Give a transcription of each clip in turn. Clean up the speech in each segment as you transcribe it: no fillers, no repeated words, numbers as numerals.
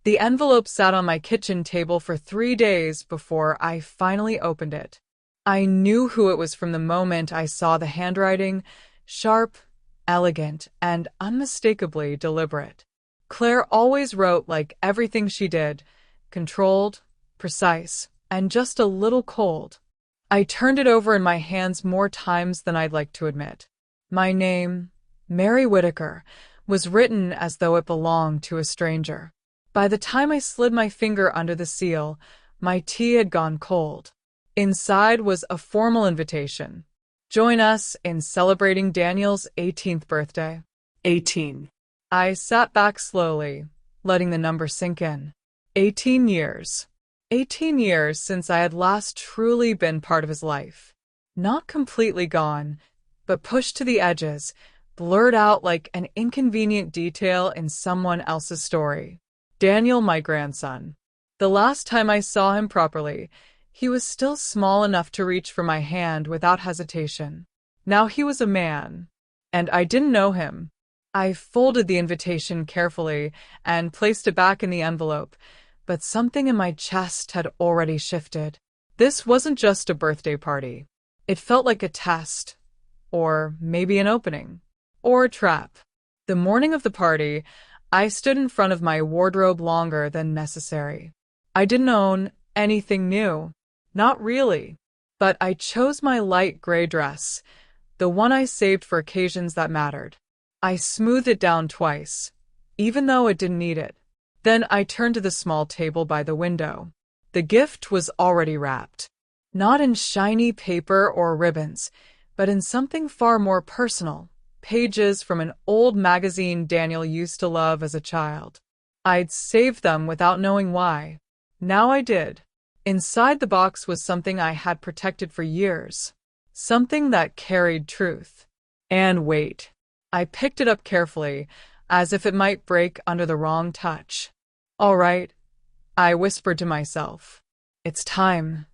The envelope sat on my kitchen table for 3 days before I finally opened it. I knew who it was from the moment I saw the handwriting, sharp, elegant, and unmistakably deliberate. Claire always wrote like everything she did, controlled, precise, and just a little cold. I turned it over in my hands more times than I'd like to admit. My name, Mary Whitaker, was written as though it belonged to a stranger. By the time I slid my finger under the seal, my tea had gone cold. Inside was a formal invitation. Join us in celebrating Daniel's 18th birthday. 18. I sat back slowly, letting the number sink in. 18 years. 18 years since I had last truly been part of his life. Not completely gone, but pushed to the edges, blurred out like an inconvenient detail in someone else's story. Daniel, my grandson. The last time I saw him properly, he was still small enough to reach for my hand without hesitation. Now he was a man, and I didn't know him. I folded the invitation carefully and placed it back in the envelope, but something in my chest had already shifted. This wasn't just a birthday party. It felt like a test, or maybe an opening, or a trap. The morning of the party, I stood in front of my wardrobe longer than necessary. I didn't own anything new. Not really. But I chose my light gray dress, the one I saved for occasions that mattered. I smoothed it down twice, even though it didn't need it. Then I turned to the small table by the window. The gift was already wrapped. Not in shiny paper or ribbons, but in something far more personal. Pages from an old magazine Daniel used to love as a child. I'd saved them without knowing why. Now I did. Inside the box was something I had protected for years. Something that carried truth. And weight. I picked it up carefully, as if it might break under the wrong touch. All right, I whispered to myself. It's time.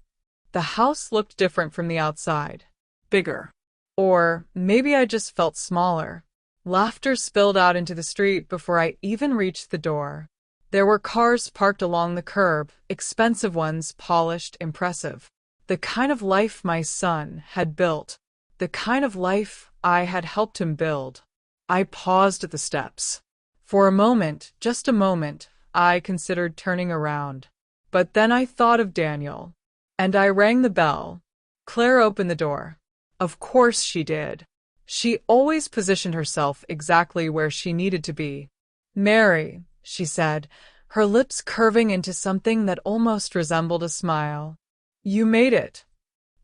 The house looked different from the outside. Bigger. Or maybe I just felt smaller. Laughter spilled out into the street before I even reached the door. There were cars parked along the curb, expensive ones, polished, impressive. The kind of life my son had built. The kind of life I had helped him build. I paused at the steps. For a moment, just a moment, I considered turning around. But then I thought of Daniel. And I rang the bell. Claire opened the door. Of course she did. She always positioned herself exactly where she needed to be. Mary, she said, her lips curving into something that almost resembled a smile. You made it.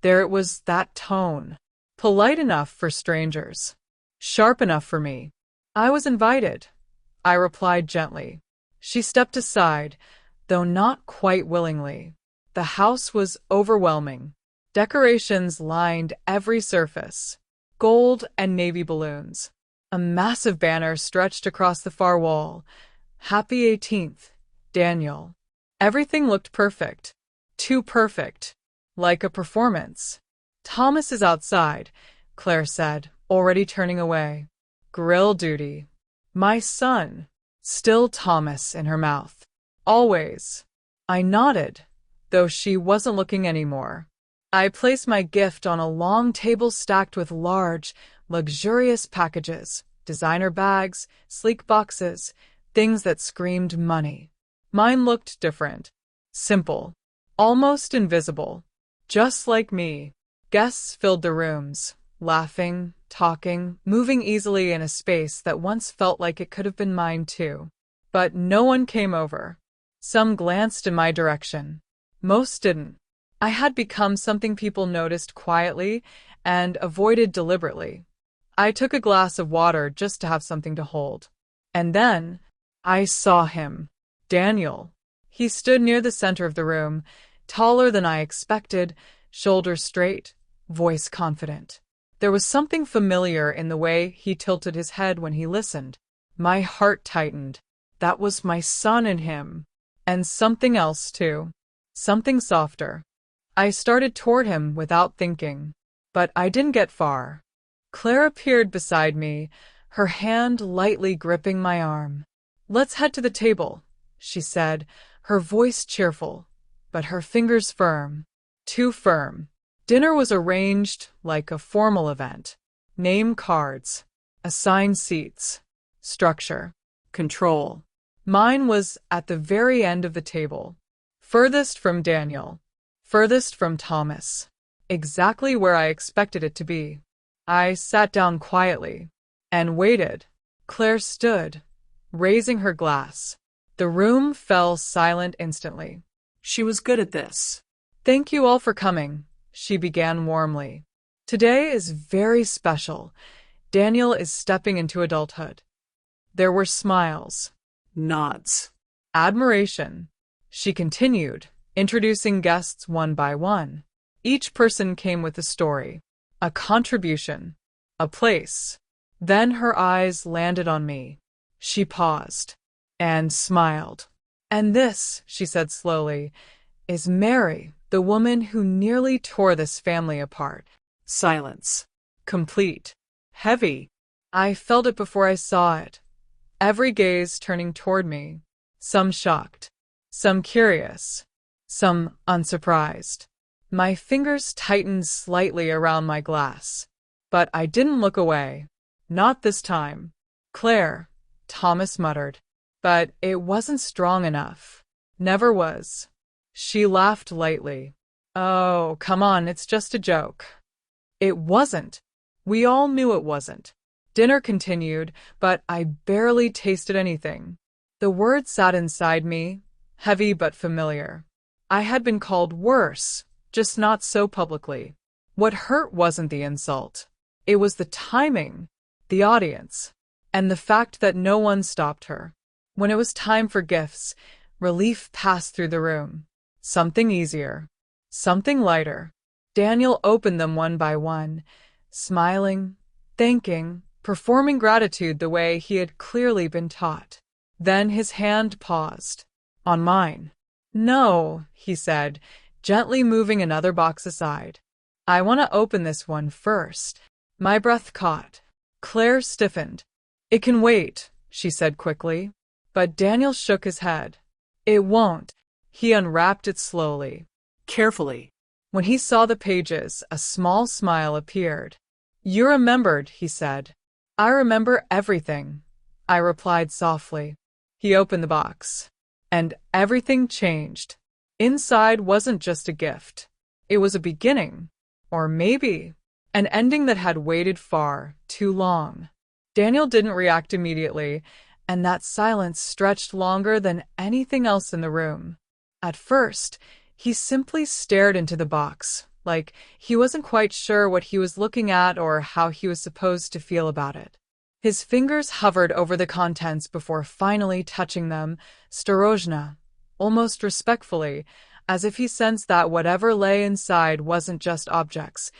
There it was, that tone. Polite enough for strangers. Sharp enough for me. I was invited, I replied gently. She stepped aside, though not quite willingly. The house was overwhelming. Decorations lined every surface. Gold and navy balloons. A massive banner stretched across the far wall. Happy 18th, Daniel. Everything looked perfect. Too perfect. Like a performance. Thomas is outside, Claire said, already turning away. Grill duty. My son. Still Thomas in her mouth. Always. I nodded, though she wasn't looking anymore. I placed my gift on a long table stacked with large, luxurious packages, designer bags, sleek boxes, things that screamed money. Mine looked different. Simple. Almost invisible. Just like me. Guests filled the rooms, laughing, talking, moving easily in a space that once felt like it could have been mine too. But no one came over. Some glanced in my direction. Most didn't. I had become something people noticed quietly and avoided deliberately. I took a glass of water just to have something to hold. And then I saw him. Daniel. He stood near the center of the room, taller than I expected, shoulders straight, voice confident. There was something familiar in the way he tilted his head when he listened. My heart tightened. That was my son in him. And something else, too. Something softer. I started toward him without thinking. But I didn't get far. Claire appeared beside me, her hand lightly gripping my arm. Let's head to the table, she said, her voice cheerful, but her fingers firm. Too firm. Dinner was arranged like a formal event. Name cards, assigned seats, structure, control. Mine was at the very end of the table, furthest from Daniel, furthest from Thomas, exactly where I expected it to be. I sat down quietly and waited. Claire stood, raising her glass. The room fell silent instantly. She was good at this. Thank you all for coming, she began warmly. Today is very special. Daniel is stepping into adulthood. There were smiles, Nods. admiration. She continued, introducing guests one by one. Each person came with a story, a contribution, a place. Then her eyes landed on me. She paused and smiled. And this, she said slowly, is Mary, the woman who nearly tore this family apart. Silence. Complete. Heavy. I felt it before I saw it. Every gaze turning toward me. Some shocked. Some curious. Some unsurprised. My fingers tightened slightly around my glass. But I didn't look away. Not this time. Claire, Thomas muttered. But it wasn't strong enough. Never was. She laughed lightly. Oh, come on, it's just a joke. It wasn't. We all knew it wasn't. Dinner continued, but I barely tasted anything. The words sat inside me, heavy but familiar. I had been called worse, just not so publicly. What hurt wasn't the insult. It was the timing, the audience, and the fact that no one stopped her. When it was time for gifts, relief passed through the room. Something easier. Something lighter. Daniel opened them one by one, smiling, thanking, performing gratitude the way he had clearly been taught. Then his hand paused. On mine. No, he said, gently moving another box aside. I want to open this one first. My breath caught. Claire stiffened. It can wait, she said quickly. But Daniel shook his head. It won't. He unwrapped it slowly. Carefully. When he saw the pages, a small smile appeared. You remembered, he said. I remember everything, I replied softly. He opened the box. And everything changed. Inside wasn't just a gift. It was a beginning. Or maybe an ending that had waited far too long. Daniel didn't react immediately, and that silence stretched longer than anything else in the room. At first, he simply stared into the box, like he wasn't quite sure what he was looking at or how he was supposed to feel about it. His fingers hovered over the contents before finally touching them, ostorожно, almost respectfully, as if he sensed that whatever lay inside wasn't just objects.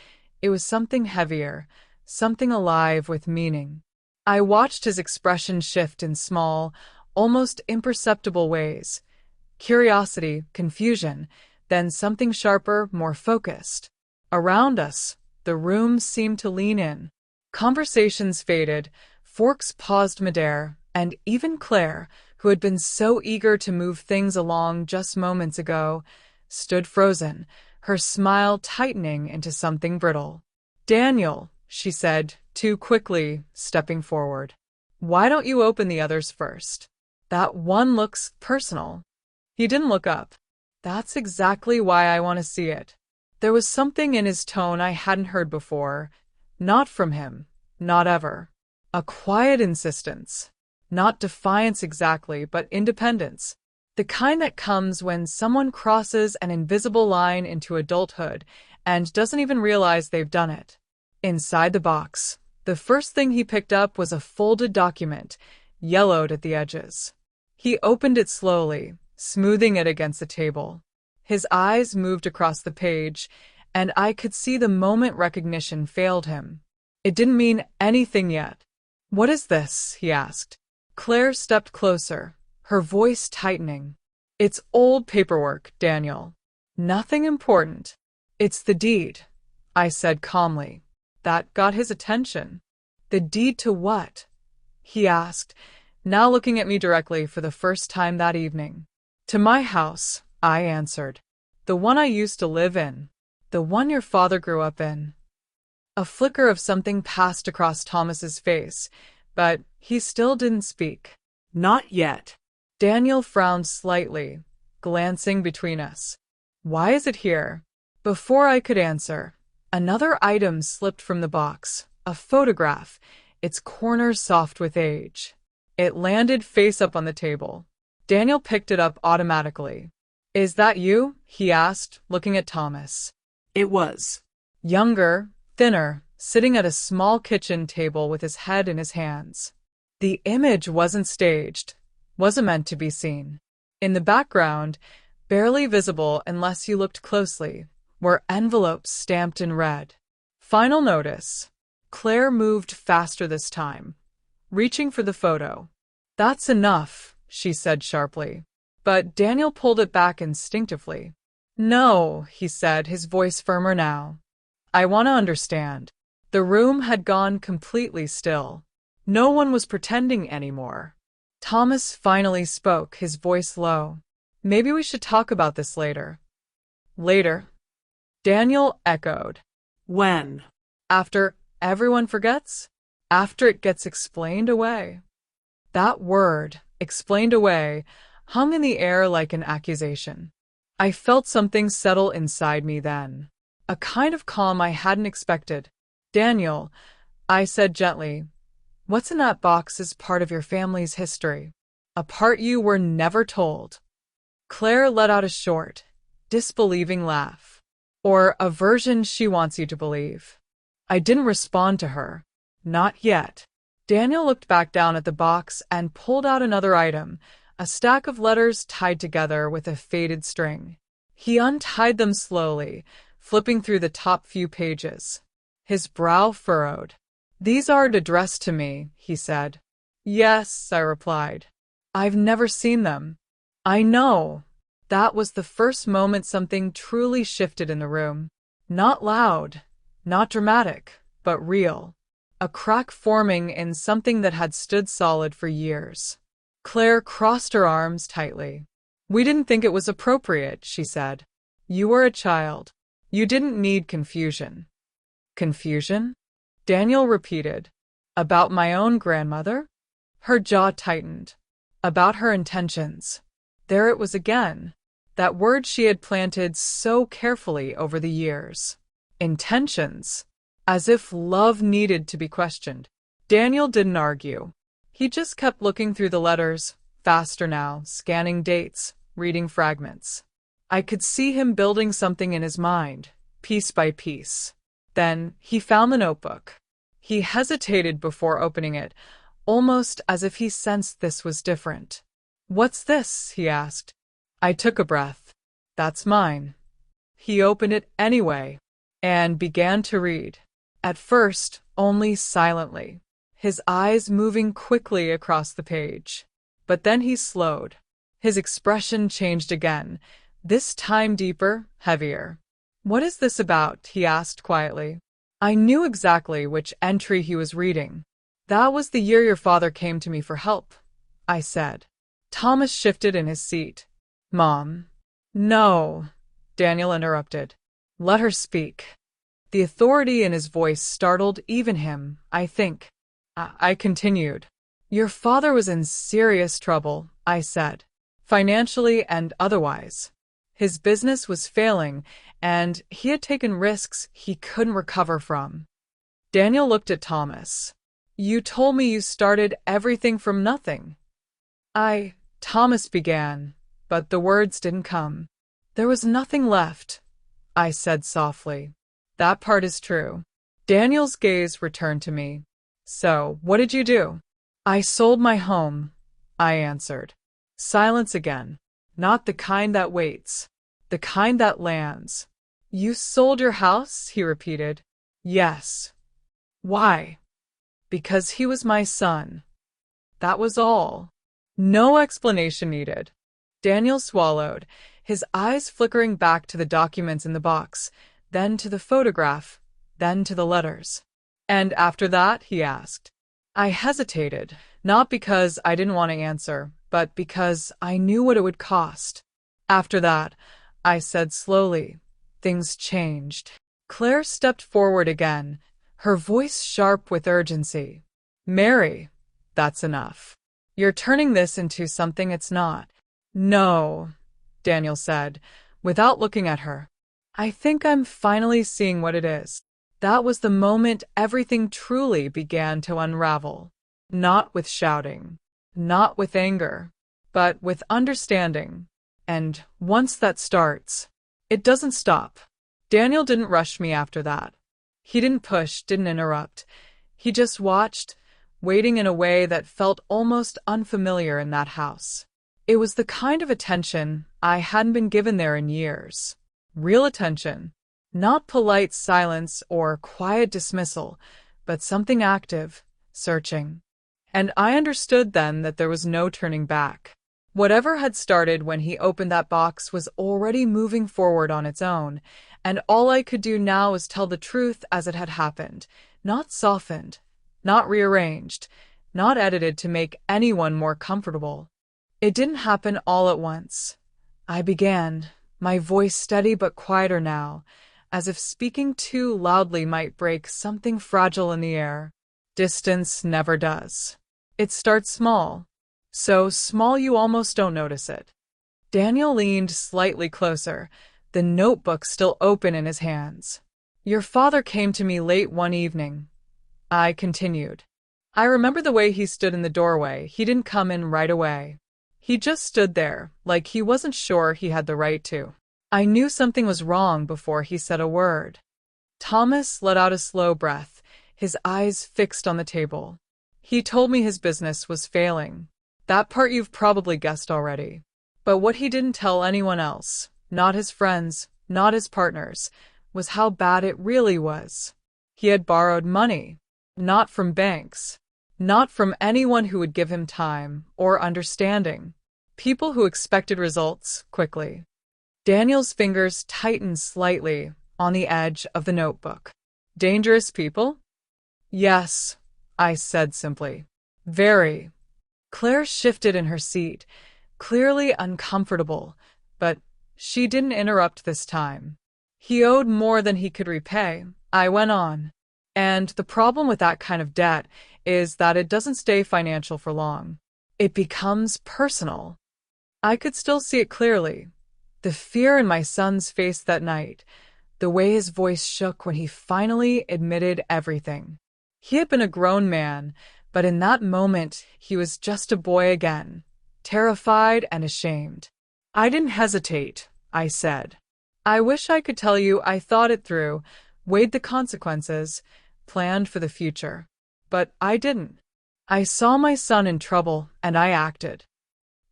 It was something heavier, something alive with meaning. I watched his expression shift in small, almost imperceptible ways. Curiosity, confusion, then something sharper, more focused. Around us, the room seemed to lean in. Conversations faded, forks paused midair, and even Claire, who had been so eager to move things along just moments ago, stood frozen, her smile tightening into something brittle. Daniel, she said, too quickly, stepping forward. Why don't you open the others first? That one looks personal. He didn't look up. That's exactly why I want to see it. There was something in his tone I hadn't heard before. Not from him. Not ever. A quiet insistence. Not defiance exactly, but independence. The kind that comes when someone crosses an invisible line into adulthood and doesn't even realize they've done it. Inside the box, the first thing he picked up was a folded document, yellowed at the edges. He opened it slowly, smoothing it against the table. His eyes moved across the page, and I could see the moment recognition failed him. It didn't mean anything yet. What is this? He asked. Claire stepped closer, her voice tightening. It's old paperwork, Daniel. Nothing important. It's the deed, I said calmly. That got his attention. The deed to what? He asked, now looking at me directly for the first time that evening. To my house, I answered. The one I used to live in. The one your father grew up in. A flicker of something passed across Thomas's face, but he still didn't speak. Not yet. Daniel frowned slightly, glancing between us. Why is it here? Before I could answer, another item slipped from the box, a photograph, its corners soft with age. It landed face up on the table. Daniel picked it up automatically. Is that you? He asked, looking at Thomas. It was. Younger, thinner, sitting at a small kitchen table with his head in his hands. The image wasn't staged, wasn't meant to be seen. In the background, barely visible unless you looked closely, were envelopes stamped in red. Final notice. Claire moved faster this time, reaching for the photo. That's enough, she said sharply. But Daniel pulled it back instinctively. No, he said, his voice firmer now. I want to understand. The room had gone completely still. No one was pretending anymore. Thomas finally spoke, his voice low. Maybe we should talk about this later. Later? Daniel echoed. When? After everyone forgets? After it gets explained away. That word, explained away, hung in the air like an accusation. I felt something settle inside me then. A kind of calm I hadn't expected. Daniel, I said gently, what's in that box is part of your family's history. A part you were never told. Claire let out a short, disbelieving laugh. Or a version she wants you to believe. I didn't respond to her. Not yet. Daniel looked back down at the box and pulled out another item, a stack of letters tied together with a faded string. He untied them slowly, flipping through the top few pages. His brow furrowed. These aren't addressed to me, he said. Yes, I replied. I've never seen them. I know. That was the first moment something truly shifted in the room. Not loud, not dramatic, but real. A crack forming in something that had stood solid for years. Claire crossed her arms tightly. We didn't think it was appropriate, she said. You were a child. You didn't need confusion. Confusion? Daniel repeated. About my own grandmother? Her jaw tightened. About her intentions. There it was again. That word she had planted so carefully over the years. Intentions. As if love needed to be questioned. Daniel didn't argue. He just kept looking through the letters, faster now, scanning dates, reading fragments. I could see him building something in his mind, piece by piece. Then he found the notebook. He hesitated before opening it, almost as if he sensed this was different. What's this? He asked. I took a breath. That's mine. He opened it anyway and began to read. At first, only silently, his eyes moving quickly across the page. But then he slowed. His expression changed again, this time deeper, heavier. What is this about? He asked quietly. I knew exactly which entry he was reading. That was the year your father came to me for help, I said. Thomas shifted in his seat. Mom. No, Daniel interrupted. Let her speak. The authority in his voice startled even him, I think. I continued. Your father was in serious trouble, I said, financially and otherwise. His business was failing, and he had taken risks he couldn't recover from. Daniel looked at Thomas. You told me you started everything from nothing. Thomas began, but the words didn't come. There was nothing left, I said softly. That part is true. Daniel's gaze returned to me. So, what did you do? I sold my home, I answered. Silence again. Not the kind that waits. The kind that lands. You sold your house? He repeated. Yes. Why? Because he was my son. That was all. No explanation needed. Daniel swallowed, his eyes flickering back to the documents in the box, then to the photograph, then to the letters. And after that, he asked. I hesitated, Not because I didn't want to answer, but because I knew what it would cost. After that, I said slowly, things changed. Claire stepped forward again, her voice sharp with urgency. Mary, that's enough. You're turning this into something it's not. No, Daniel said, without looking at her. I think I'm finally seeing what it is. That was the moment everything truly began to unravel. Not with shouting, not with anger, but with understanding. And once that starts, it doesn't stop. Daniel didn't rush me after that. He didn't push, didn't interrupt. He just watched, waiting in a way that felt almost unfamiliar in that house. It was the kind of attention I hadn't been given there in years. Real attention. Not polite silence or quiet dismissal, but something active, searching. And I understood then that there was no turning back. Whatever had started when he opened that box was already moving forward on its own, and all I could do now was tell the truth as it had happened, not softened, not rearranged, not edited to make anyone more comfortable. It didn't happen all at once. I began, my voice steady but quieter now, as if speaking too loudly might break something fragile in the air. Distance never does. It starts small, so small you almost don't notice it. Daniel leaned slightly closer, the notebook still open in his hands. Your father came to me late one evening. I continued. I remember the way he stood in the doorway. He didn't come in right away. He just stood there, like he wasn't sure he had the right to. I knew something was wrong before he said a word. Thomas let out a slow breath, his eyes fixed on the table. He told me his business was failing. That part you've probably guessed already. But what he didn't tell anyone else, not his friends, not his partners, was how bad it really was. He had borrowed money, not from banks, not from anyone who would give him time or understanding. People who expected results quickly. Daniel's fingers tightened slightly on the edge of the notebook. Dangerous people? Yes, I said simply. Very. Claire shifted in her seat, clearly uncomfortable, but she didn't interrupt this time. He owed more than he could repay, I went on. And the problem with that kind of debt is that it doesn't stay financial for long. It becomes personal. I could still see it clearly. The fear in my son's face that night, the way his voice shook when he finally admitted everything. He had been a grown man, but in that moment he was just a boy again, terrified and ashamed. I didn't hesitate, I said. I wish I could tell you I thought it through, weighed the consequences, planned for the future. But I didn't. I saw my son in trouble, and I acted.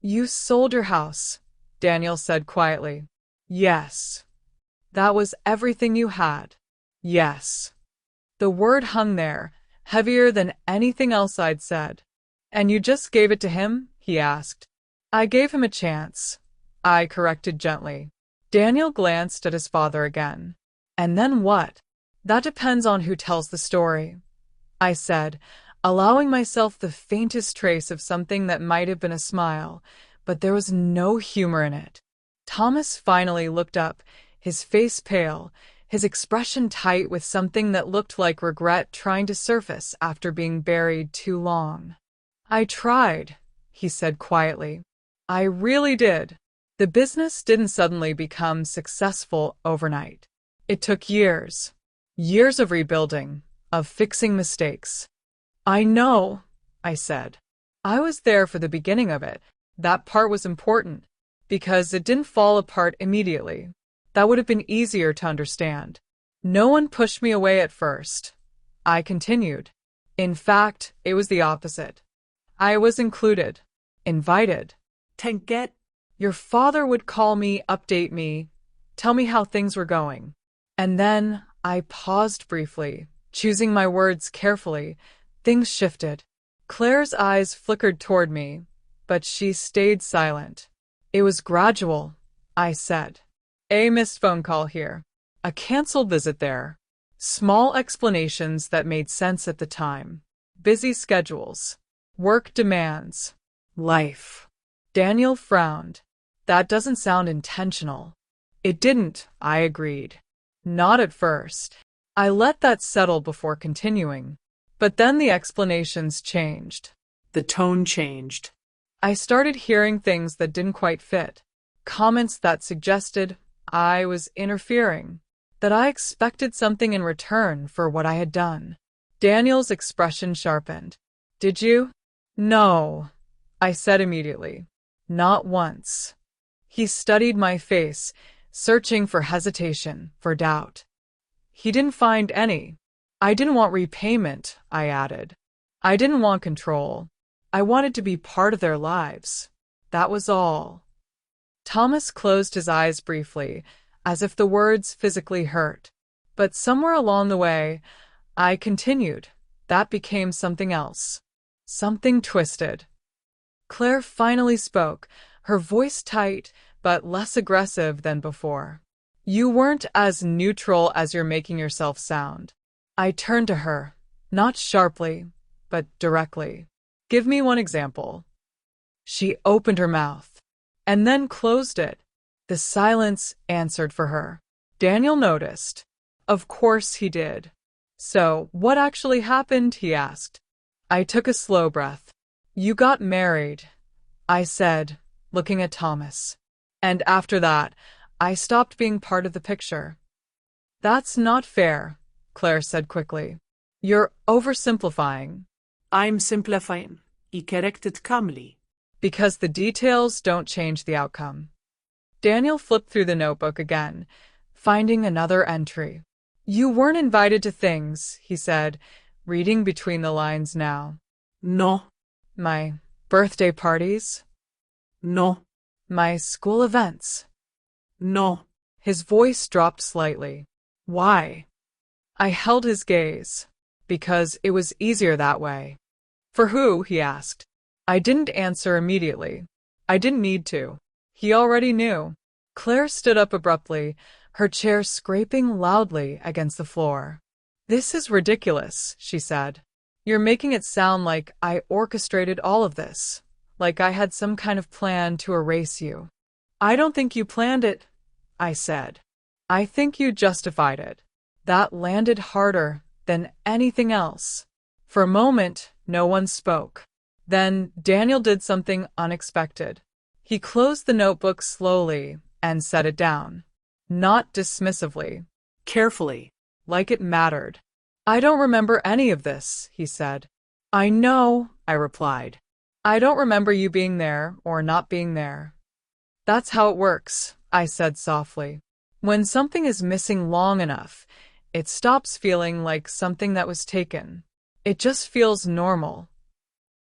You sold your house, Daniel said quietly. Yes. That was everything you had. Yes. The word hung there, heavier than anything else I'd said. And you just gave it to him? He asked. I gave him a chance, I corrected gently. Daniel glanced at his father again. And then what? That depends on who tells the story, I said, allowing myself the faintest trace of something that might have been a smile, but there was no humor in it. Thomas finally looked up, his face pale, his expression tight with something that looked like regret trying to surface after being buried too long. I tried, he said quietly. I really did. The business didn't suddenly become successful overnight. It took years. Years of rebuilding, of fixing mistakes. I know, I said. I was there for the beginning of it. That part was important, because it didn't fall apart immediately. That would have been easier to understand. No one pushed me away at first. I continued. In fact, it was the opposite. I was included, invited. To get Your father would call me, update me, tell me how things were going. And then I paused briefly, choosing my words carefully. Things shifted. Claire's eyes flickered toward me, but she stayed silent. It was gradual, I said. A missed phone call here. A canceled visit there. Small explanations that made sense at the time. Busy schedules. Work demands. Life. Daniel frowned. That doesn't sound intentional. It didn't, I agreed. Not at first. I let that settle before continuing. But then the explanations changed. The tone changed. I started hearing things that didn't quite fit. Comments that suggested I was interfering, that I expected something in return for what I had done. Daniel's expression sharpened. Did you? No, I said immediately. Not once. He studied my face, searching for hesitation, for doubt. He didn't find any. I didn't want repayment, I added. I didn't want control. I wanted to be part of their lives. That was all. Thomas closed his eyes briefly, as if the words physically hurt. But somewhere along the way, I continued. That became something else. Something twisted. Claire finally spoke, her voice tight but less aggressive than before. You weren't as neutral as you're making yourself sound. I turned to her, not sharply, but directly. Give me one example. She opened her mouth, and then closed it. The silence answered for her. Daniel noticed. Of course he did. So, what actually happened? He asked. I took a slow breath. You got married, I said, looking at Thomas. And after that, I stopped being part of the picture. That's not fair, Claire said quickly. You're oversimplifying. I'm simplifying. I corrected calmly. Because the details don't change the outcome. Daniel flipped through the notebook again, finding another entry. You weren't invited to things, he said, reading between the lines now. No. My birthday parties? No. My school events? No. His voice dropped slightly. Why? I held his gaze. Because it was easier that way. For who? He asked. I didn't answer immediately. I didn't need to. He already knew. Claire stood up abruptly, her chair scraping loudly against the floor. This is ridiculous, she said. You're making it sound like I orchestrated all of this, like I had some kind of plan to erase you. I don't think you planned it, I said. I think you justified it. That landed harder than anything else. For a moment, no one spoke. Then Daniel did something unexpected. He closed the notebook slowly and set it down. Not dismissively. Carefully. Like it mattered. I don't remember any of this, he said. I know, I replied. I don't remember you being there or not being there. That's how it works, I said softly. When something is missing long enough, it stops feeling like something that was taken. It just feels normal.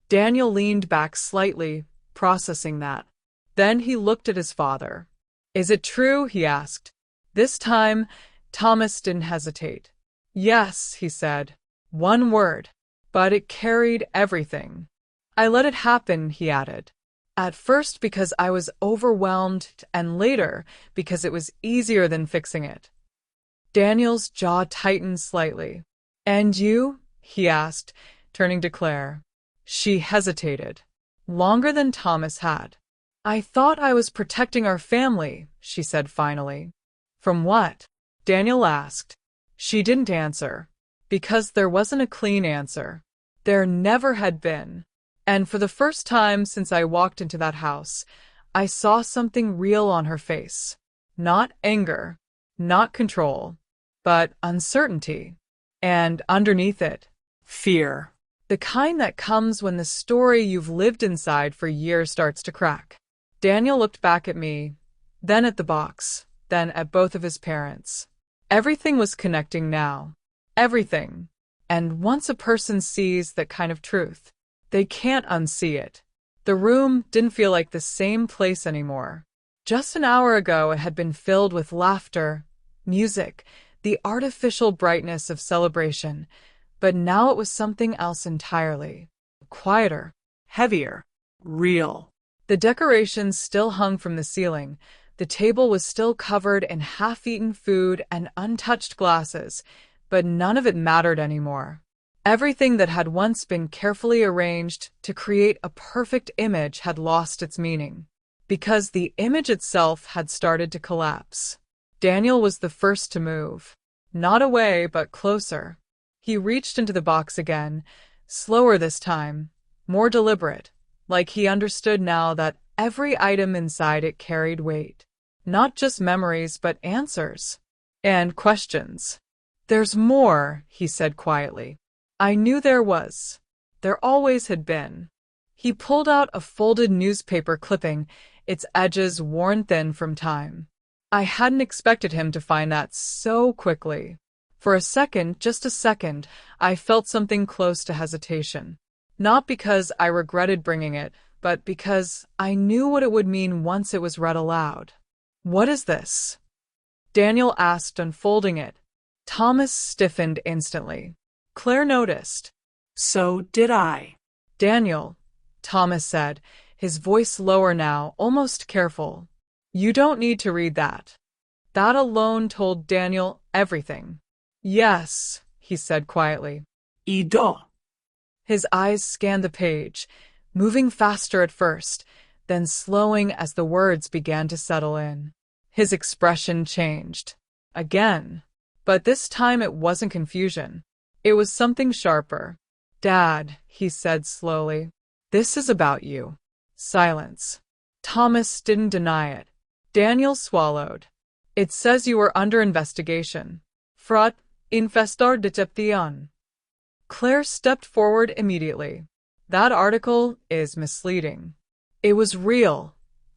Daniel leaned back slightly, processing that. Then he looked at his father. Is it true? He asked. This time, Thomas didn't hesitate. Yes, he said. One word. But it carried everything. I let it happen, he added. At first because I was overwhelmed, and later because it was easier than fixing it. Daniel's jaw tightened slightly. And you? He asked, turning to Claire. She hesitated. Longer than Thomas had. I thought I was protecting our family, she said finally. From what? Daniel asked. She didn't answer. Because there wasn't a clean answer. There never had been. And for the first time since I walked into that house, I saw something real on her face. Not anger, not control, but uncertainty. And underneath it, fear. The kind that comes when the story you've lived inside for years starts to crack. Daniel looked back at me, then at the box, then at both of his parents. Everything was connecting now. Everything. And once a person sees that kind of truth, they can't unsee it. The room didn't feel like the same place anymore. Just an hour ago it had been filled with laughter, music, the artificial brightness of celebration, but now it was something else entirely. Quieter, heavier, real. The decorations still hung from the ceiling. The table was still covered in half-eaten food and untouched glasses, but none of it mattered anymore. Everything that had once been carefully arranged to create a perfect image had lost its meaning, because the image itself had started to collapse. Daniel was the first to move. Not away, but closer. He reached into the box again, slower this time, more deliberate, like he understood now that every item inside it carried weight. Not just memories, but answers. And questions. "There's more," he said quietly. "I knew there was. There always had been." He pulled out a folded newspaper clipping, its edges worn thin from time. I hadn't expected him to find that so quickly. For a second, just a second, I felt something close to hesitation. Not because I regretted bringing it, but because I knew what it would mean once it was read aloud. "What is this?" Daniel asked, unfolding it. Thomas stiffened instantly. Claire noticed. "So did I." "Daniel," Thomas said, his voice lower now, almost careful. "You don't need to read that." That alone told Daniel everything. "Yes," he said quietly. I do. His eyes scanned the page, moving faster at first, then slowing as the words began to settle in. His expression changed. Again. But this time it wasn't confusion. It was something sharper. "Dad," he said slowly, "this is about you." Silence. Thomas didn't deny it. Daniel swallowed. "It says you were under investigation. Fraud, infestor decepción." Claire stepped forward immediately. "That article is misleading." "It was real,"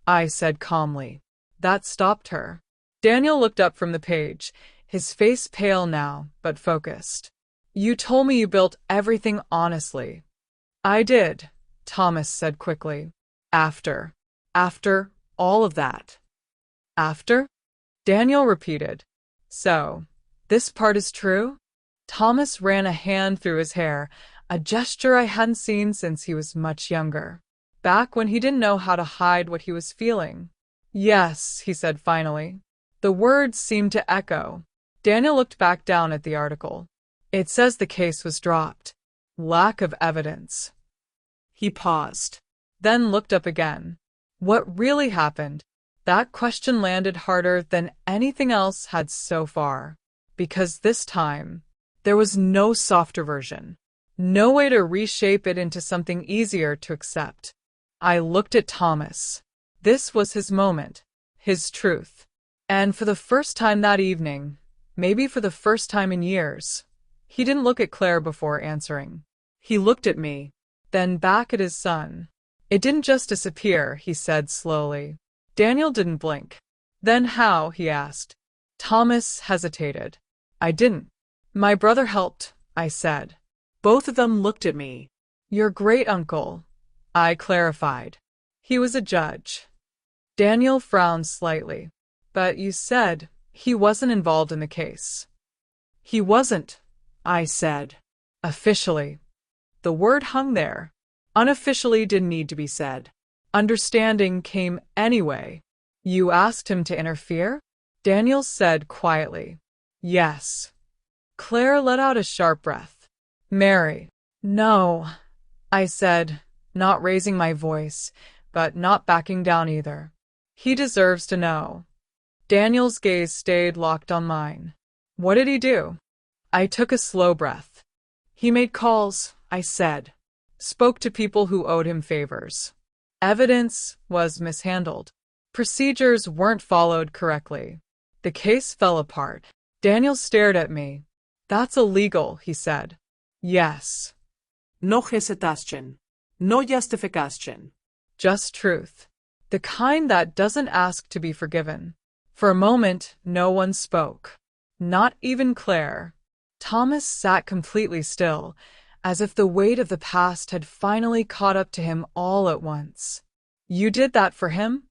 I said calmly. That stopped her. Daniel looked up from the page, his face pale now, but focused. "You told me you built everything honestly." "I did," Thomas said quickly. After all of that." "After?" Daniel repeated. "So, this part is true?" Thomas ran a hand through his hair, a gesture I hadn't seen since he was much younger, back when he didn't know how to hide what he was feeling. "Yes," he said finally. The words seemed to echo. Daniel looked back down at the article. "It says the case was dropped. Lack of evidence." He paused, then looked up again. What really happened? That question landed harder than anything else had so far, because this time, there was no softer version. No way to reshape it into something easier to accept. I looked at Thomas. This was his moment, his truth. And for the first time that evening, maybe for the first time in years, he didn't look at Claire before answering. He looked at me, then back at his son. "It didn't just disappear," he said slowly. Daniel didn't blink. "Then how?" he asked. Thomas hesitated. "I didn't. My brother helped," I said. Both of them looked at me. "Your great-uncle," I clarified. "He was a judge." Daniel frowned slightly. "But you said he wasn't involved in the case." "He wasn't," I said. "Officially." The word hung there. Unofficially didn't need to be said. Understanding came anyway. "You asked him to interfere?" Daniel said quietly. "Yes." Claire let out a sharp breath. "Mary." "No," I said, not raising my voice, but not backing down either. "He deserves to know." Daniel's gaze stayed locked on mine. "What did he do?" I took a slow breath. "He made calls," I said. "Spoke to people who owed him favors. Evidence was mishandled. Procedures weren't followed correctly. The case fell apart." Daniel stared at me. "That's illegal," he said. "Yes." No hesitation. No justification. Just truth. The kind that doesn't ask to be forgiven. For a moment, no one spoke. Not even Claire. Thomas sat completely still, as if the weight of the past had finally caught up to him all at once. "You did that for him?"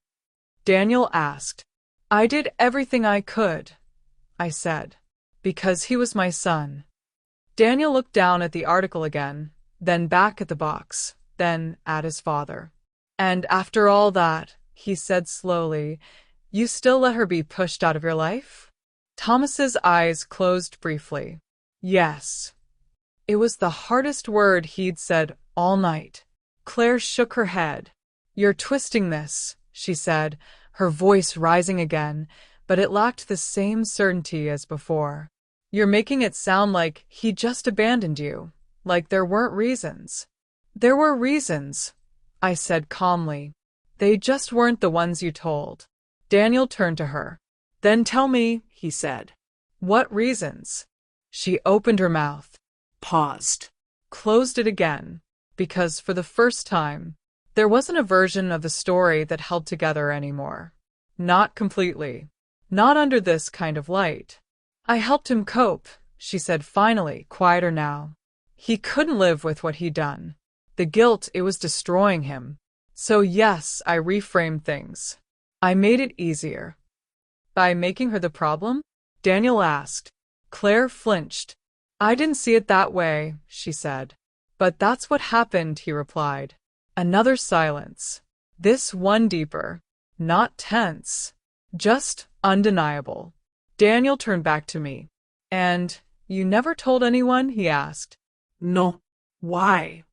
Daniel asked. "I did everything I could," I said, "because he was my son." Daniel looked down at the article again, then back at the box, then at his father. "And after all that," he said slowly, "you still let her be pushed out of your life?" Thomas's eyes closed briefly. "Yes." It was the hardest word he'd said all night. Claire shook her head. You're twisting this, she said, her voice rising again, but it lacked the same certainty as before. You're making it sound like he just abandoned you, like there weren't reasons. There were reasons, I said calmly. They just weren't the ones you told. Daniel turned to her. Then tell me, he said. What reasons? She opened her mouth, Paused. closed it again, because for the first time, there wasn't a version of the story that held together anymore. Not completely. Not under this kind of light. I helped him cope, she said finally, quieter now. He couldn't live with what he'd done. The guilt, it was destroying him. So yes, I reframed things. I made it easier. By making her the problem? Daniel asked. Claire flinched. I didn't see it that way, she said. But that's what happened, he replied. Another silence. This one deeper. Not tense. Just undeniable. Daniel turned back to me. And you never told anyone? He asked. No. Why?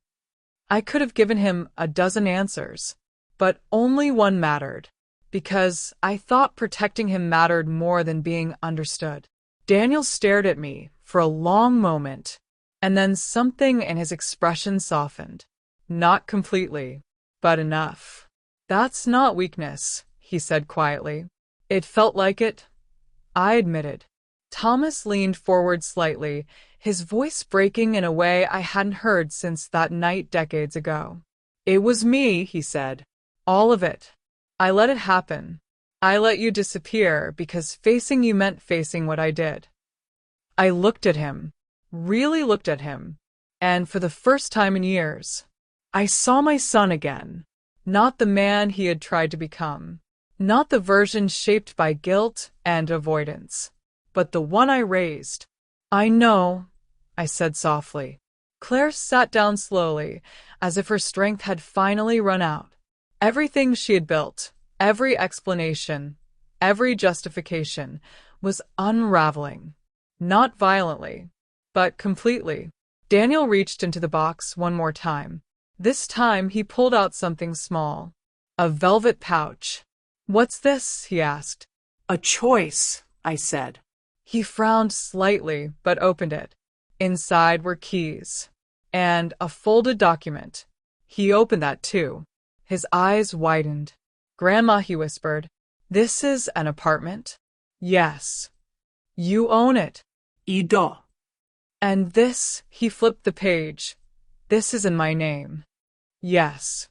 I could have given him a dozen answers, but only one mattered, because I thought protecting him mattered more than being understood. Daniel stared at me for a long moment, and then something in his expression softened. Not completely, but enough. That's not weakness, he said quietly. It felt like it, I admitted. Thomas leaned forward slightly, his voice breaking in a way I hadn't heard since that night decades ago. It was me, he said. All of it. I let it happen. I let you disappear because facing you meant facing what I did. I looked at him, really looked at him, and for the first time in years, I saw my son again. Not the man he had tried to become, not the version shaped by guilt and avoidance, but the one I raised. I know, I said softly. Claire sat down slowly, as if her strength had finally run out. Everything she had built, every explanation, every justification, was unraveling. Not violently, but completely. Daniel reached into the box one more time. This time he pulled out something small. A velvet pouch. What's this? He asked. A choice, I said. He frowned slightly, but opened it. Inside were keys. And a folded document. He opened that too. His eyes widened. Grandma, he whispered, this is an apartment? Yes. You own it. Ido. And this, he flipped the page. This is in my name. Yes.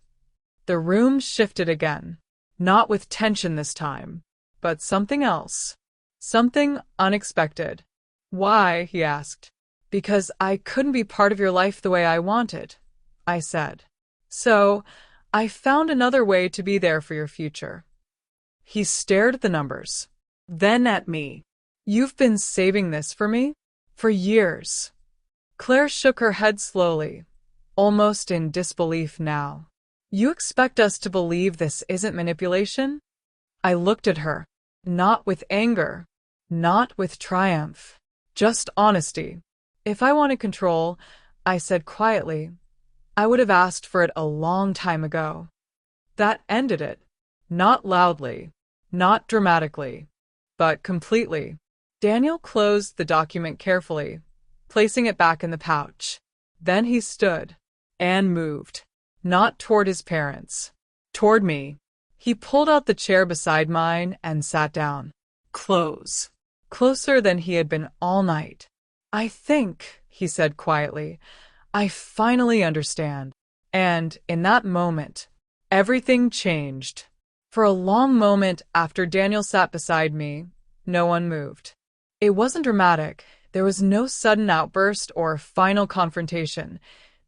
The room shifted again. Not with tension this time, but something else. Something unexpected. Why? He asked. Because I couldn't be part of your life the way I wanted, I said. So, I found another way to be there for your future. He stared at the numbers, then at me. You've been saving this for me? For years. Claire shook her head slowly, almost in disbelief now. You expect us to believe this isn't manipulation? I looked at her, not with anger, not with triumph, just honesty. If I wanted control, I said quietly, I would have asked for it a long time ago. That ended it. Not loudly, not dramatically, but completely. Daniel closed the document carefully, placing it back in the pouch. Then he stood and moved, not toward his parents, toward me. He pulled out the chair beside mine and sat down. Close. Closer than he had been all night. I think, he said quietly, I finally understand. And in that moment, everything changed. For a long moment after Daniel sat beside me, no one moved. It wasn't dramatic. There was no sudden outburst or final confrontation,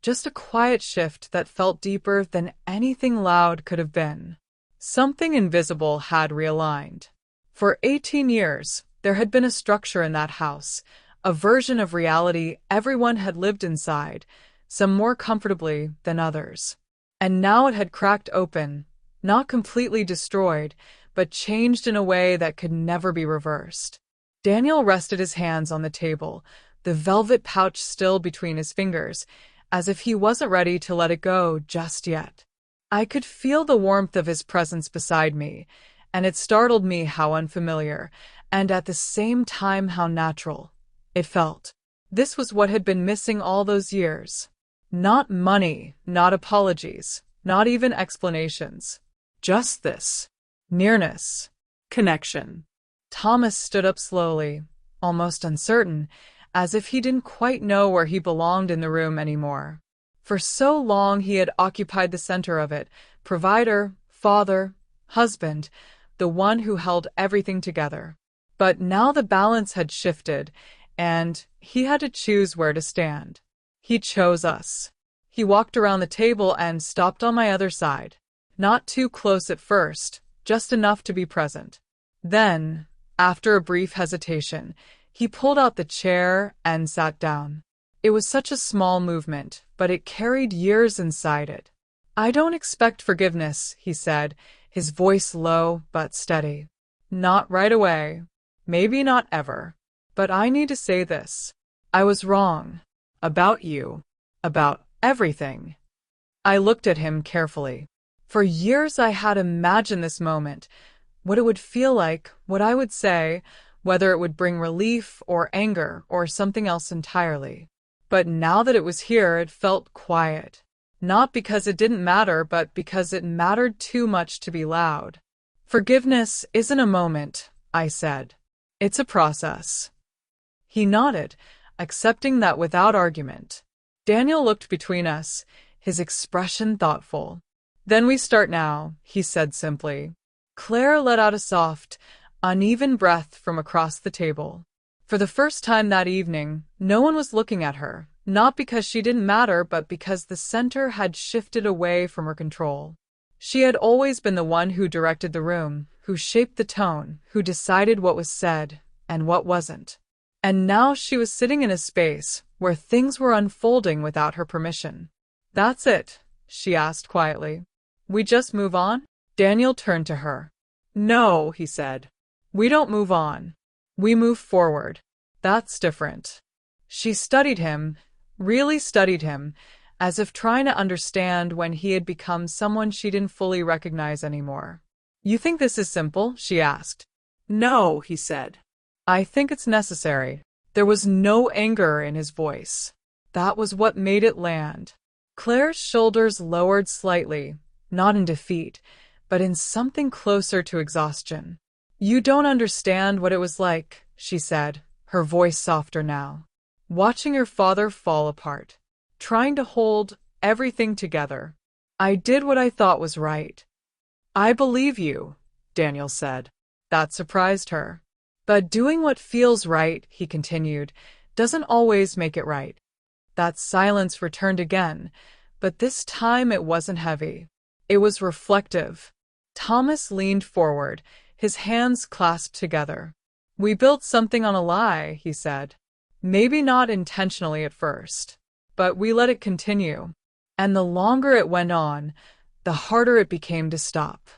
just a quiet shift that felt deeper than anything loud could have been. Something invisible had realigned. For 18 years, there had been a structure in that house, a version of reality everyone had lived inside, some more comfortably than others. And now it had cracked open, not completely destroyed, but changed in a way that could never be reversed. Daniel rested his hands on the table, the velvet pouch still between his fingers, as if he wasn't ready to let it go just yet. I could feel the warmth of his presence beside me, and it startled me how unfamiliar, and at the same time how natural, it felt. This was what had been missing all those years. Not money, not apologies, not even explanations. Just this. Nearness. Connection. Thomas stood up slowly, almost uncertain, as if he didn't quite know where he belonged in the room anymore. For so long he had occupied the center of it, provider, father, husband, the one who held everything together. But now the balance had shifted, and he had to choose where to stand. He chose us. He walked around the table and stopped on my other side. Not too close at first, just enough to be present. Then, after a brief hesitation, he pulled out the chair and sat down. It was such a small movement, but it carried years inside it. "I don't expect forgiveness," he said, his voice low but steady. "Not right away. Maybe not ever. But I need to say this. I was wrong. About you. About everything." I looked at him carefully. For years I had imagined this moment, what it would feel like, what I would say, whether it would bring relief or anger or something else entirely. But now that it was here, it felt quiet. Not because it didn't matter, but because it mattered too much to be loud. "Forgiveness isn't a moment," I said. "It's a process." He nodded, accepting that without argument. Daniel looked between us, his expression thoughtful. "Then we start now," he said simply. Claire let out a soft, uneven breath from across the table. For the first time that evening, no one was looking at her, not because she didn't matter, but because the center had shifted away from her control. She had always been the one who directed the room, who shaped the tone, who decided what was said and what wasn't. And now she was sitting in a space where things were unfolding without her permission. "That's it?" she asked quietly. "We just move on?" Daniel turned to her. "No," he said. "We don't move on. We move forward. That's different." She studied him, really studied him, as if trying to understand when he had become someone she didn't fully recognize anymore. "You think this is simple?" she asked. "No," he said. "I think it's necessary." There was no anger in his voice. That was what made it land. Claire's shoulders lowered slightly, not in defeat, but in something closer to exhaustion. "You don't understand what it was like," she said, her voice softer now. "Watching your father fall apart. Trying to hold everything together. I did what I thought was right." "I believe you," Daniel said. That surprised her. "But doing what feels right," he continued, "doesn't always make it right." That silence returned again, but this time it wasn't heavy. It was reflective. Thomas leaned forward, his hands clasped together. "We built something on a lie," he said. "Maybe not intentionally at first, but we let it continue. And the longer it went on, the harder it became to stop."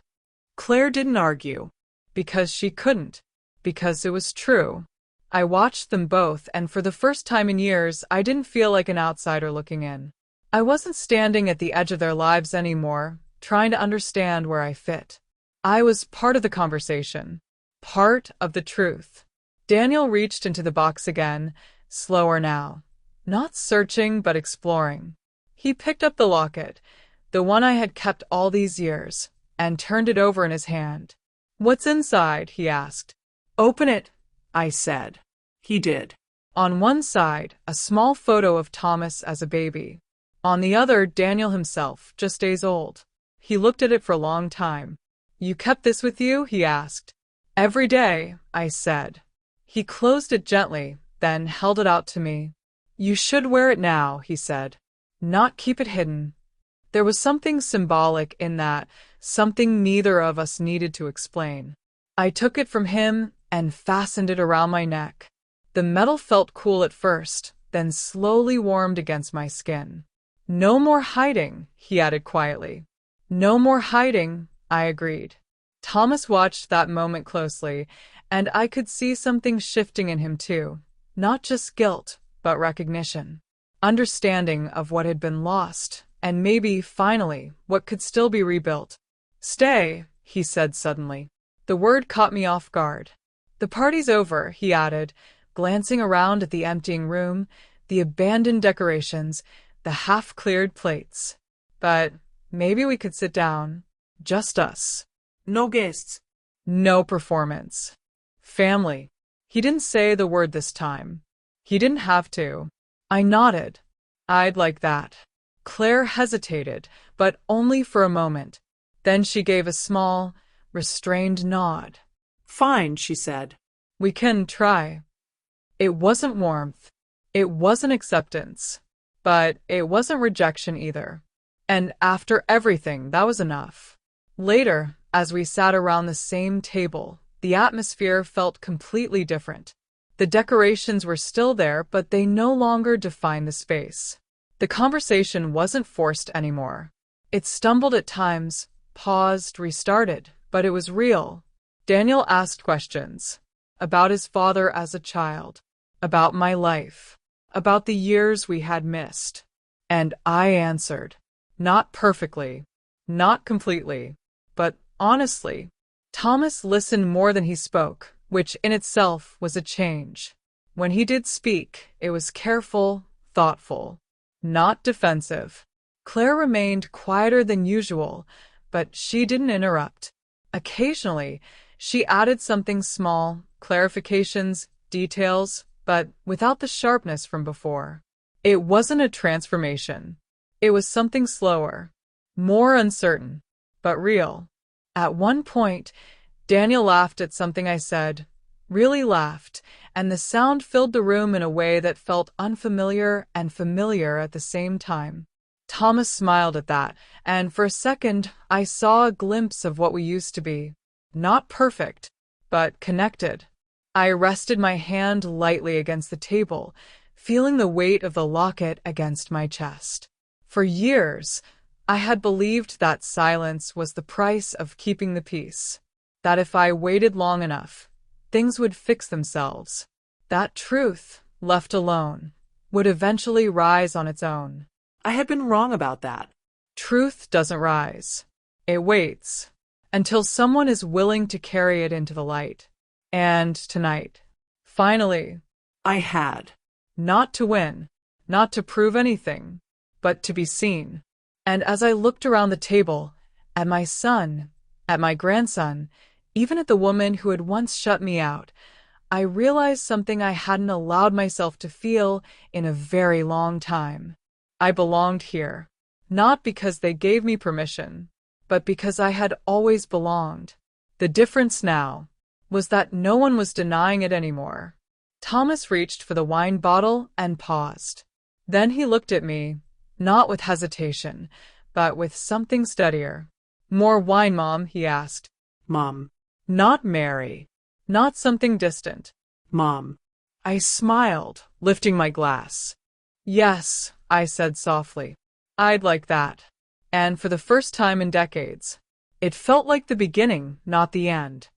Claire didn't argue, because she couldn't, because it was true. I watched them both, and for the first time in years, I didn't feel like an outsider looking in. I wasn't standing at the edge of their lives anymore, trying to understand where I fit. I was part of the conversation, part of the truth. Daniel reached into the box again, slower now. Not searching, but exploring. He picked up the locket, the one I had kept all these years, and turned it over in his hand. "What's inside?" he asked. "Open it," I said. He did. On one side, a small photo of Thomas as a baby. On the other, Daniel himself, just days old. He looked at it for a long time. "You kept this with you?" he asked. "Every day," I said. He closed it gently, then held it out to me. "You should wear it now," he said. "Not keep it hidden." There was something symbolic in that, something neither of us needed to explain. I took it from him and fastened it around my neck. The metal felt cool at first, then slowly warmed against my skin. "No more hiding," he added quietly. "No more hiding," I agreed. Thomas watched that moment closely, and I could see something shifting in him too. Not just guilt, but recognition. Understanding of what had been lost, and maybe, finally, what could still be rebuilt. Stay, he said suddenly. The word caught me off guard. The party's over, he added, glancing around at the emptying room, the abandoned decorations, the half-cleared plates. But maybe we could sit down. Just us. No guests. No performance. Family. He didn't say the word this time. He didn't have to. I nodded. I'd like that. Claire hesitated, but only for a moment. Then she gave a small, restrained nod. Fine, she said. We can try. It wasn't warmth. It wasn't acceptance. But it wasn't rejection either. And after everything, that was enough. Later, as we sat around the same table, the atmosphere felt completely different. The decorations were still there, but they no longer defined the space. The conversation wasn't forced anymore. It stumbled at times, paused, restarted, but it was real. Daniel asked questions about his father as a child, about my life, about the years we had missed. And I answered. Not perfectly, not completely, but honestly. Thomas listened more than he spoke, which in itself was a change. When he did speak, it was careful, thoughtful, not defensive. Claire remained quieter than usual, but she didn't interrupt. Occasionally, she added something small, clarifications, details, but without the sharpness from before. It wasn't a transformation. It was something slower, more uncertain, but real. At one point, Daniel laughed at something I said, really laughed, and the sound filled the room in a way that felt unfamiliar and familiar at the same time. Thomas smiled at that, and for a second I saw a glimpse of what we used to be. Not perfect, but connected. I rested my hand lightly against the table, feeling the weight of the locket against my chest. For years, I had believed that silence was the price of keeping the peace, that if I waited long enough, things would fix themselves. That truth, left alone, would eventually rise on its own. I had been wrong about that. Truth doesn't rise. It waits until someone is willing to carry it into the light. And tonight, finally, I had. not to win, not to prove anything, but to be seen. And as I looked around the table, at my son, at my grandson, even at the woman who had once shut me out, I realized something I hadn't allowed myself to feel in a very long time. I belonged here, not because they gave me permission, but because I had always belonged. The difference now was that no one was denying it anymore. Thomas reached for the wine bottle and paused. Then he looked at me, not with hesitation, but with something steadier. More wine, Mom, he asked. Mom. Not Mary. Not something distant. Mom. I smiled, lifting my glass. Yes, I said softly. I'd like that. And for the first time in decades, it felt like the beginning, not the end.